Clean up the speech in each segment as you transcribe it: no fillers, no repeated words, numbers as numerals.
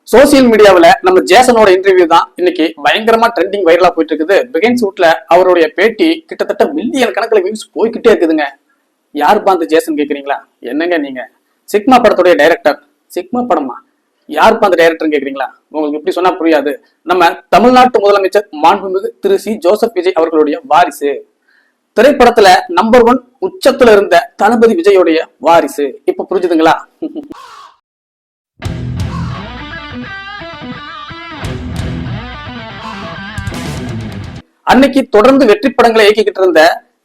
Social மீடியாவில் நம்ம ஜேசனோட interview தான் இன்னைக்கு பயங்கரமா ட்ரெண்டிங் வைரலா போயிட்டு இருக்குது. பிகைன் ஷூட்ல அவருடைய பேட்டி கிட்டத்தட்ட மில்லியன் கணக்கில் வியூஸ் போய்கிட்டே இருக்குதுங்க. யாருப்பா அந்த ஜேசன் கேக்குறீங்களா? என்னங்க நீங்க சிக்மா படத்துடைய டைரக்டர். சிக்மா படமா? யாருப்பா அந்த டைரக்டர் கேக்குறீங்களா? உங்களுக்கு இப்படி சொன்னா புரியாது. நம்ம தமிழ்நாட்டு முதலமைச்சர் மாண்புமிகு திரு சி ஜோசப் விஜய் அவர்களுடைய வாரிசு. திரைப்படத்துல நம்பர் 1 உச்சத்துல இருந்த தளபதி விஜயோடைய வாரிசு. இப்ப புரிஞ்சுதுங்களா? அன்னைக்கு தொடர்ந்து வெற்றி படங்களை இயக்கிக்கிட்டு இருந்த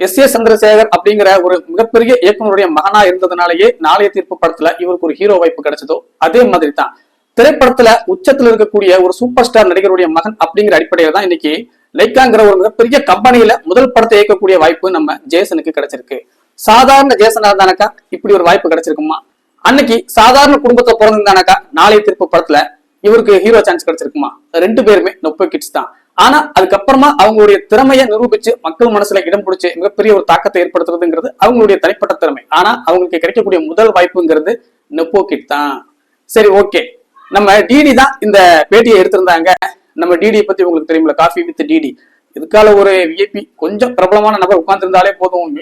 S.A. சந்திரசேகர் அப்படிங்கிற ஒரு மிகப்பெரிய இயக்குனருடைய மகனா இருந்ததுனாலேயே நாளைய தீர்ப்பு படத்துல இவருக்கு ஒரு ஹீரோ வாய்ப்பு கிடைச்சதோ அதே மாதிரி தான் திரைப்படத்துல உச்சத்துல இருக்கக்கூடிய ஒரு சூப்பர் ஸ்டார் நடிகருடைய மகன் அப்படிங்கிற அடிப்படையில தான் இன்னைக்கு லைக்காங்கிற ஒரு மிகப்பெரிய கம்பெனியில முதல் படத்தை இயக்கக்கூடிய வாய்ப்பு நம்ம ஜேசனுக்கு கிடைச்சிருக்கு. சாதாரண ஜேசனா இருந்தானாக்கா இப்படி ஒரு வாய்ப்பு கிடைச்சிருக்குமா? அன்னைக்கு சாதாரண குடும்பத்தை பிறந்திருந்தானாக்கா நாளைய தீர்ப்பு படத்துல இவருக்கு ஹீரோ சான்ஸ் கிடைச்சிருக்குமா? 2 பேருமே நொப்ப கிட்ஸ் தான். ஆனா அதுக்கப்புறமா அவங்களுடைய திறமையை நிரூபிச்சு மக்கள் மனசுல இடம் பிடிச்சு மிகப்பெரிய ஒரு தாக்கத்தை ஏற்படுத்துறதுங்கிறது அவங்களுடைய தனிப்பட்ட திறமை. ஆனா அவங்களுக்கு கிடைக்கக்கூடிய முதல் வாய்ப்புங்கிறது நெப்போ கிட் தான். சரி, ஓகே. நம்ம டிடி தான் இந்த பேட்டியை எடுத்திருந்தாங்க. நம்ம டிடியை பத்தி உங்களுக்கு தெரியுமில்ல, காஃபி வித் டிடி. இதுக்கால ஒரு விஐபி கொஞ்சம் பிரபலமான நபர் உட்கார்ந்துருந்தாலே போதும்,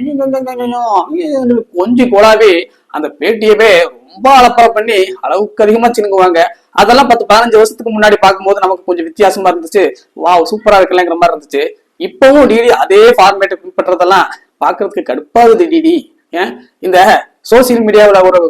கொஞ்சம் கோலாவே அந்த பேட்டியவே ரொம்ப அலப்பற பண்ணி அளவுக்கு அதிகமா சினுங்குவாங்க. அதெல்லாம் 10-15 வருஷத்துக்கு முன்னாடி பார்க்கும்போது நமக்கு கொஞ்சம் வித்தியாசமா இருந்துச்சு. வாவ், சூப்பரா இருக்கலங்கிற மாதிரி இருந்துச்சு. இப்பவும் டிடி அதே ஃபார்மேட்டை பின்பற்றதெல்லாம் பாக்குறதுக்கு கடுப்பாகுது. டிடி ஏன் இந்த சோசியல் மீடியாவில் ஒரு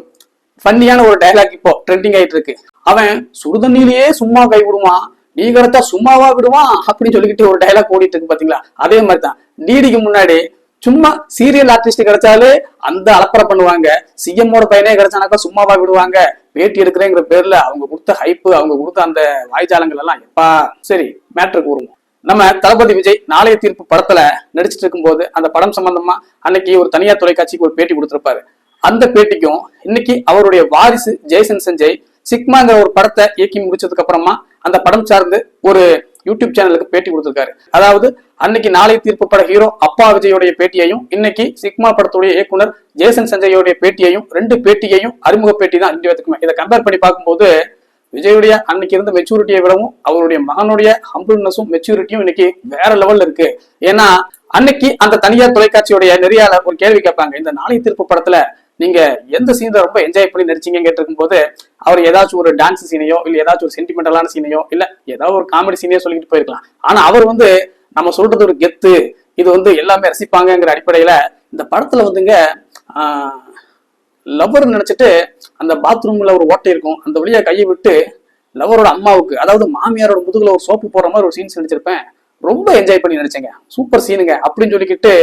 ஃபன்னியான ஒரு டைலாக் இப்போ ட்ரெண்டிங் ஆயிட்டு இருக்கு. அவன் சுடுதண்ணிலேயே சும்மா கை விடுவான், நீ கடத்தா சும்மாவா விடுவான் அப்படின்னு சொல்லிக்கிட்டு ஒரு டைலாக் ஓடிட்டு இருக்கு பாத்தீங்களா? அதே மாதிரிதான் டிடிக்கு முன்னாடி சும்மா சீரியல் ஆர்டிஸ்ட் கிடைச்சாலே அந்த அலப்பறை பண்ணுவாங்க. சிஎம்மோட பையனே கிடைச்சானாக்கா சும்மாவா விடுவாங்க. பேட்டி எடுக்கிறேங்கிற பேர்ல அவங்க கொடுத்த ஹைப்பு, அவங்க கொடுத்த அந்த வாய்ஜாலங்கள் எல்லாம் எப்பா. சரி, மேட்ருக்கு வருவோம். நம்ம தளபதி விஜய் நாளைய தீர்ப்பு படத்துல நடிச்சிட்டு இருக்கும் போது அந்த படம் சம்பந்தமா அன்னைக்கு ஒரு தனியார் தொலைக்காட்சிக்கு ஒரு பேட்டி கொடுத்திருப்பாரு. அந்த பேட்டிக்கும் இன்னைக்கு அவருடைய வாரிசு ஜெய்சன் சஞ்சய் சிக்மாங்கிற ஒரு படத்தை இயக்கி முடிச்சதுக்கு அப்புறமா அந்த படம் சார்ந்து ஒரு யூடியூப் சேனலுக்கு பேட்டி கொடுத்திருக்காரு. அதாவது அன்னைக்கு நாளைய தீர்ப்பு பட ஹீரோ அப்பா விஜயோடைய பேட்டியையும் இன்னைக்கு சிக்மா படத்துடைய இயக்குனர் ஜேசன் சஞ்சயோடைய பேட்டியையும் 2 பேட்டியையும் அறிமுக பேட்டி தான் 2 பேத்துக்குமே. இதை கம்பேர் பண்ணி பார்க்கும்போது விஜயுடைய அன்னைக்கு இருந்த மெச்சூரிட்டியை விடவும் அவருடைய மகனுடைய ஹம்பிள்னஸும் மெச்சூரிட்டியும் இன்னைக்கு வேற லெவல்ல இருக்கு. ஏன்னா அன்னைக்கு அந்த தனியார் தொலைக்காட்சியுடைய நெறியாளர் ஒரு கேள்வி கேட்பாங்க, இந்த நாளைய தீர்ப்பு படத்துல நீங்க எந்த சீனை ரொம்ப என்ஜாய் பண்ணி நடிச்சீங்க கேட்டிருக்கும் போது அவர் ஏதாச்சும் ஒரு டான்ஸ் சீனையோ இல்ல ஏதாச்சும் ஒரு சென்டிமெண்டலான சீனையோ இல்ல ஏதாவது ஒரு காமெடி சீனையோ சொல்லிட்டு போயிருக்கலாம். ஆனா அவர் நம்ம சொல்றது ஒரு கெத்து, இது எல்லாமே ரசிப்பாங்கிற அடிப்படையில இந்த படத்துல லவர் நினைச்சிட்டு அந்த பாத்ரூம்ல ஒரு ஓட்டை இருக்கும், அந்த வழியா கையை விட்டு லவரோட அம்மாவுக்கு, அதாவது மாமியாரோட முதுகுல ஒரு சோப்பு போடுற மாதிரி ஒரு சீன்ஸ் நடிச்சிருப்பேன், ரொம்ப என்ஜாய் பண்ணி நடிச்சேங்க, சூப்பர் சீனுங்க அப்படின்னு சொல்லிக்கிட்டு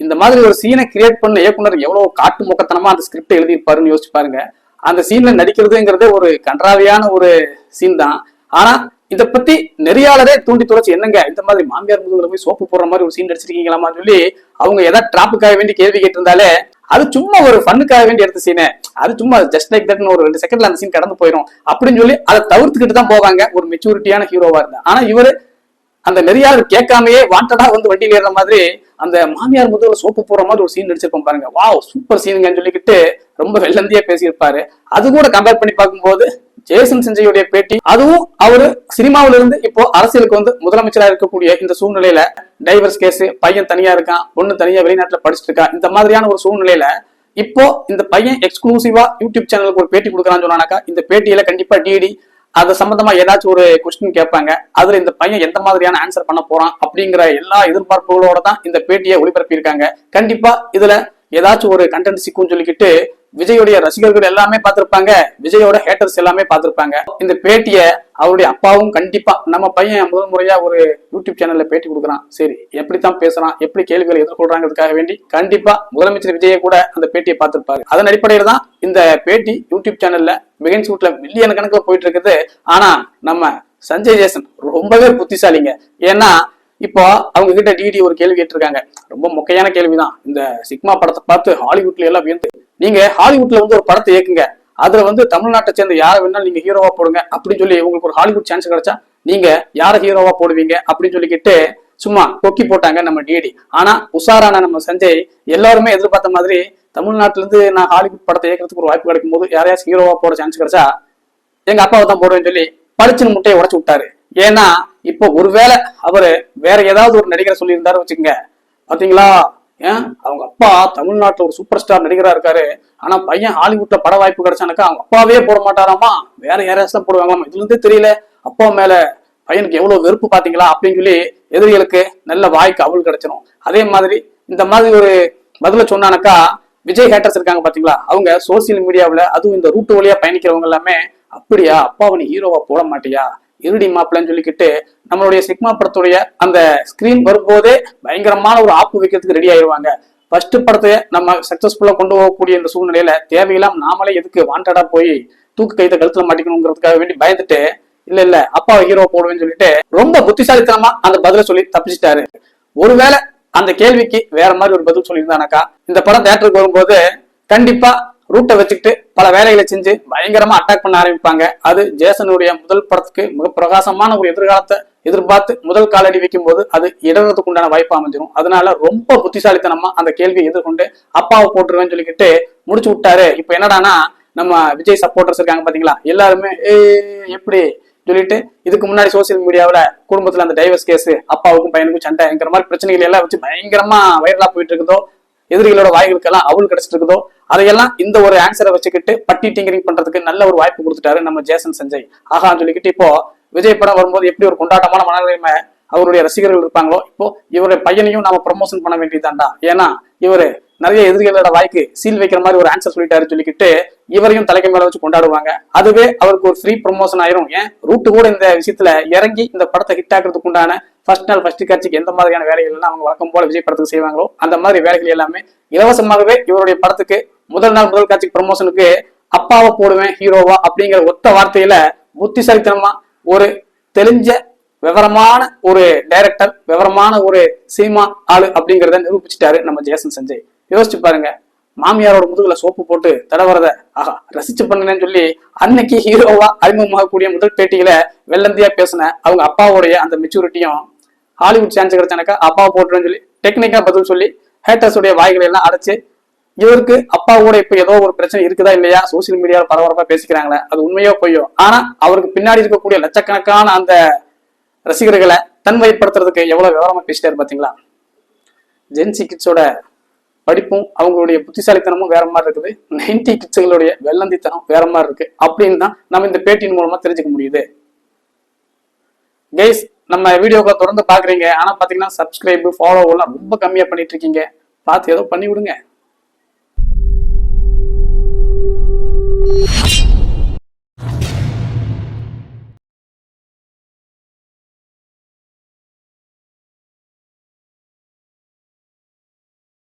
இந்த மாதிரி ஒரு சீனை கிரியேட் பண்ண இயக்குனர் எவ்வளவு காட்டு முக்கத்தனமா அந்த ஸ்கிரிப்ட் எழுதியிருப்பாருன்னு யோசிச்சு பாருங்க. அந்த சீன்ல நடிக்கிறதுங்கிறதே ஒரு கன்றாவியான ஒரு சீன் தான். ஆனா இதை பத்தி நெறியாளரே தூண்டி துளைச்சு, என்னங்க இந்த மாதிரி மாமியார் முதுகுல போய் சோப்பு போடுற மாதிரி ஒரு சீன் நடிச்சிருக்கீங்களாமான்னு சொல்லி அவங்க ஏதாவது டிராப்புக்காக வேண்டி கேள்வி கேட்டிருந்தாலே அது சும்மா ஒரு ஃபன்னுக்காக வேண்டி எடுத்த சீனு, அது சும்மா ஜஸ்ட் லைக் தட்னு ஒரு 2 செகண்ட்ல அந்த சீன் கடந்து போயிடும் அப்படின்னு சொல்லி அதை தவிர்த்துக்கிட்டு தான் போவாங்க ஒரு மெச்சூரிட்டியான ஹீரோவா இருந்தா. ஆனா இவரு அந்த நெறியாளர் கேட்காமையே வாண்டடா வண்டியில ஏற மாதிரி அந்த மாமியார் முதல்ல சோப்பு போற மாதிரி ஒரு சீன் நடிச்சிருப்போம் பாருங்க, வாவ் சூப்பர் சீனுங்கன்னு சொல்லிக்கிட்டு ரொம்ப வெள்ளந்தியா பேசியிருப்பாரு. அது கூட கம்பேர் பண்ணி பார்க்கும்போது ஜேசன் சஞ்சயோடைய பேட்டி, அதுவும் அவரு சினிமாவில இருந்து இப்போ அரசியலுக்கு முதலமைச்சரா இருக்கக்கூடிய இந்த சூழ்நிலையில டைவர்ஸ் கேஸ், பையன் தனியா இருக்கான், பொண்ணு தனியா வெளிநாட்டுல படிச்சுட்டு இருக்கா, இந்த மாதிரியான ஒரு சூழ்நிலையில இப்போ இந்த பையன் எக்ஸ்க்ளூசிவா யூடியூப் சேனலுக்கு ஒரு பேட்டி கொடுக்குறான்னு சொன்னாக்கா இந்த பேட்டியில கண்டிப்பா டிடி அது சம்பந்தமா ஏதாச்சும் ஒரு கொஸ்டின் கேட்பாங்க. அதுல இந்த பையன் எந்த மாதிரியான ஆன்சர் பண்ண போறான் அப்படிங்கிற எல்லா எதிர்பார்ப்புகளோட தான் இந்த பேட்டியை ஒளிபரப்பி இருக்காங்க. கண்டிப்பா இதுல ஏதாச்சும் ஒரு கண்டென்ட் சிக்குன்னு சொல்லிக்கிட்டு விஜயோடைய ரசிகர்கள் எல்லாமே பார்த்திருப்பாங்க, விஜயோட ஹேட்டர்ஸ் எல்லாமே பார்த்திருப்பாங்க. இந்த பேட்டிய அவருடைய அப்பாவும் கண்டிப்பா நம்ம பையன் முதல் முறையா ஒரு யூடியூப் சேனல்ல பேட்டி கொடுக்குறான், சரி எப்படித்தான் பேசுறான், எப்படி கேள்விகளை எதிர்கொள்றாங்கிறதுக்காக வேண்டி கண்டிப்பா முதலமைச்சர் விஜயை கூட அந்த பேட்டியை பார்த்திருப்பாரு. அதன் அடிப்படையில தான் இந்த பேட்டி யூடியூப் சேனல்ல பிகைன் ஷூட்ல மில்லியன் கணக்குல போயிட்டு இருக்குது. ஆனா நம்ம சஞ்சய் ஜேசன் ரொம்பவே புத்திசாலிங்க. ஏன்னா இப்போ அவங்க கிட்ட டிடி ஒரு கேள்வி கேட்டிருக்காங்க, ரொம்ப மொக்கையான கேள்விதான். இந்த சிக்மா படத்தை பார்த்து ஹாலிவுட்ல எல்லாம் வியந்து, நீங்க ஹாலிவுட்ல ஒரு படத்தை இயக்குங்க, அதுல தமிழ்நாட்டை சேர்ந்த யாரை வேணாலும் நீங்க ஹீரோவா போடுங்க அப்படின்னு சொல்லி உங்களுக்கு ஒரு ஹாலிவுட் சான்ஸ் கிடைச்சா நீங்க யாரை ஹீரோவா போடுவீங்க அப்படின்னு சொல்லிக்கிட்டு சும்மா கொக்கி போட்டாங்க நம்ம டிடி. ஆனா உஷாரான நம்ம சஞ்சய் எல்லாருமே எதிர்பார்த்த மாதிரி தமிழ்நாட்டுல இருந்து நான் ஹாலிவுட் படத்தை இயக்கிறதுக்கு ஒரு வாய்ப்பு கிடைக்கும் போது யாரையாச்சும் ஹீரோவா போட சான்ஸ் கிடைச்சா எங்க அப்பாவை தான் போடுவேன்னு சொல்லி பளிச்சுன்னு முட்டையை உடைச்சு விட்டாரு. ஏன்னா இப்போ ஒருவேளை அவரு வேற ஏதாவது ஒரு நடிகரை சொல்லியிருந்தாரு வச்சுக்கோங்க, பாத்தீங்களா ஏன் அவங்க அப்பா தமிழ்நாட்டுல ஒரு சூப்பர் ஸ்டார் நடிகரா இருக்காரு, ஆனா பையன் ஹாலிவுட்ல பட வாய்ப்பு கிடைச்சானுக்கா அவங்க அப்பாவே போட மாட்டாராமா, வேற யாராச்சும் தான் போடுவாங்களாமா, இதுல இருந்தே தெரியல அப்பா மேல பையனுக்கு எவ்வளவு வெறுப்பு பாத்தீங்களா அப்படின்னு சொல்லி எதிரிகளுக்கு நல்ல வாய்க்கு அவள் கிடைச்சிடும். அதே மாதிரி இந்த மாதிரி ஒரு பதில சொன்னானக்கா விஜய் ஹேட்டர்ஸ் இருக்காங்க பாத்தீங்களா, அவங்க சோசியல் மீடியாவில் அதுவும் இந்த ரூட்டு வழியா பயணிக்கிறவங்க எல்லாமே அப்படியா அப்பாவை நீ ஹீரோவா போட மாட்டியா இருடி மாப்பிள்ளன்னு சொல்லிக்கிட்டு நம்மளுடைய சிக்மா படத்துடைய அந்த ஸ்கிரீன் வரும்போதே பயங்கரமான ஒரு ஆப்பு வைக்கிறதுக்கு ரெடி ஆயிடுவாங்க. ஃபர்ஸ்ட் படத்தை நம்ம சக்சஸ்ஃபுல்லா கொண்டு போகக்கூடிய இந்த சூழ்நிலையில தேவையில்லாம நாமளே எதுக்கு வாண்டடா போய் தூக்கு கைத்த கழுத்துல மாட்டிக்கணுங்கிறதுக்காக வேண்டி பயந்துட்டு இல்ல அப்பாவை ஹீரோ போடுவேன்னு சொல்லிட்டு ரொம்ப புத்திசாலித்தனமா அந்த பதில சொல்லி தப்பிச்சிட்டாரு. ஒருவேளை அந்த கேள்விக்கு வேற மாதிரி ஒரு பதில் சொல்லியிருந்தானாக்கா இந்த படம் தியேட்டருக்கு வரும்போது கண்டிப்பா ரூட்டை வச்சுக்கிட்டு பல வேலைகளை செஞ்சு பயங்கரமா அட்டாக் பண்ண ஆரம்பிப்பாங்க. அது ஜேசனுடைய முதல் படத்துக்கு மிக பிரகாசமான ஒரு எதிர்காலத்தை எதிர்பார்த்து முதல் காலடி வைக்கும் போது அது இடறதுக்கு உண்டான வாய்ப்பு அமைஞ்சிடும். அதனால ரொம்ப புத்திசாலித்தனமா அந்த கேள்வியை எதிர்கொண்டு அப்பாவை போட்டுருவேன்னு சொல்லிக்கிட்டு முடிச்சு விட்டாரு. இப்ப என்னடானா நம்ம விஜய் சப்போர்ட்டர்ஸ் இருக்காங்க பாத்தீங்களா, எல்லாருமே எப்படி சொல்லிட்டு இதுக்கு முன்னாடி சோசியல் மீடியாவில குடும்பத்துல அந்த டைவர்ஸ் கேஸ் அப்பாவுக்கும் பையனுக்கும் சண்டைங்கிற மாதிரி பிரச்சனைகள் எல்லாம் வச்சு பயங்கரமா வைரலா போயிட்டு இருக்குதோ, எதிரிகளோட வாய்களுக்கெல்லாம் அவள் கிடைச்சிட்டு இருக்குதோ, அதையெல்லாம் இந்த ஒரு ஆன்சரை வச்சுக்கிட்டு பட்டி டிங்கரிங் பண்றதுக்கு நல்ல ஒரு வாய்ப்பு கொடுத்துட்டாரு நம்ம ஜேசன் சஞ்சய். ஆகான்னு சொல்லிக்கிட்டு இப்போ விஜய் படம் வரும்போது எப்படி ஒரு கொண்டாட்டமான மனநிலைமை அவருடைய ரசிகர்கள் இருப்பாங்களோ, இப்போ இவருடைய பையனையும் நாம ப்ரமோஷன் பண்ண வேண்டியதாண்டா, ஏன்னா இவரு நிறைய எதிரிகளோட வாய்க்கு சீல் வைக்கிற மாதிரி ஒரு ஆன்சர் சொல்லிட்டாரு சொல்லிக்கிட்டு இவரையும் தலைக்கு மேல வச்சு கொண்டாடுவாங்க. அதுவே அவருக்கு ஒரு ஃப்ரீ ப்ரமோஷன் ஆயிரும். ஏன் ரூட்டு கூட இந்த விஷயத்துல இறங்கி இந்த படத்தை ஹிட் ஆக்குறதுக்கு உண்டான ஃபர்ஸ்ட் நாள் ஃபர்ஸ்ட் காட்சிக்கு எந்த மாதிரியான வேலைகள் எல்லாம் அவங்க வழக்கம் போல விஜய் படத்துக்கு செய்வாங்களோ அந்த மாதிரி வேலைகள் எல்லாமே இலவசமாகவே இவருடைய படத்துக்கு முதல் நாள் முதல் காட்சிக்கு ப்ரமோஷனுக்கு அப்பாவை போடுவேன் ஹீரோவா அப்படிங்கிற ஒத்த வார்த்தையில புத்திசாலித்தனமா ஒரு தெளிஞ்ச விவரமான ஒரு டைரக்டர், விவரமான ஒரு சினிமா ஆளு அப்படிங்கிறத நிரூபிச்சுட்டாரு நம்ம ஜேசன் சஞ்சய். யோசிச்சு பாருங்க, மாமியாரோட முதுகுல சோப்பு போட்டு தடவரத ஆஹா ரசிச்சு பண்ணுங்கன்னு சொல்லி அன்னைக்கு ஹீரோவா அறிமுகமாகக்கூடிய முதல் பேட்டியில வெள்ளந்தியா பேசின அவங்க அப்பாவுடைய அந்த மெச்சூரிட்டியும் ஹாலிவுட் சான்ஸ் கிடைச்சானாக்கா அப்பாவை போட்டுருன்னு சொல்லி டெக்னிக்கா பதில் சொல்லி ஹேட்டர்ஸுடைய வாய்களை எல்லாம் அடைச்சு இவருக்கு அப்பாவோட இப்ப ஏதோ ஒரு பிரச்சனை இருக்குதா இல்லையா சோசியல் மீடியாவில் பரபரப்பா பேசிக்கிறாங்களே அது உண்மையோ பொய்யோ, ஆனா அவருக்கு பின்னாடி இருக்கக்கூடிய லட்சக்கணக்கான அந்த ரசிகர்களை தன்வயப்படுத்துறதுக்கு எவ்வளவு விவரமா பேசிட்டாரு பாத்தீங்களா. ஜென்சி கிட்ஸோட படிப்பும் அவங்களுடைய புத்திசாலித்தனமும் வேற மாதிரி இருக்குது, 90 கிட்ஸுகளுடைய வெள்ளந்தித்தனம் வேற மாதிரி இருக்கு அப்படின்னு தான் நம்ம இந்த பேட்டியின் மூலமா தெரிஞ்சுக்க முடியுது. கைஸ், நம்ம வீடியோக்களை தொடர்ந்து பாக்குறீங்க, ஆனா பாத்தீங்கன்னா சப்ஸ்கிரைப் ஃபாலோ எல்லாம் ரொம்ப கம்மியா பண்ணிட்டு இருக்கீங்க, பார்த்து ஏதோ பண்ணி விடுங்க.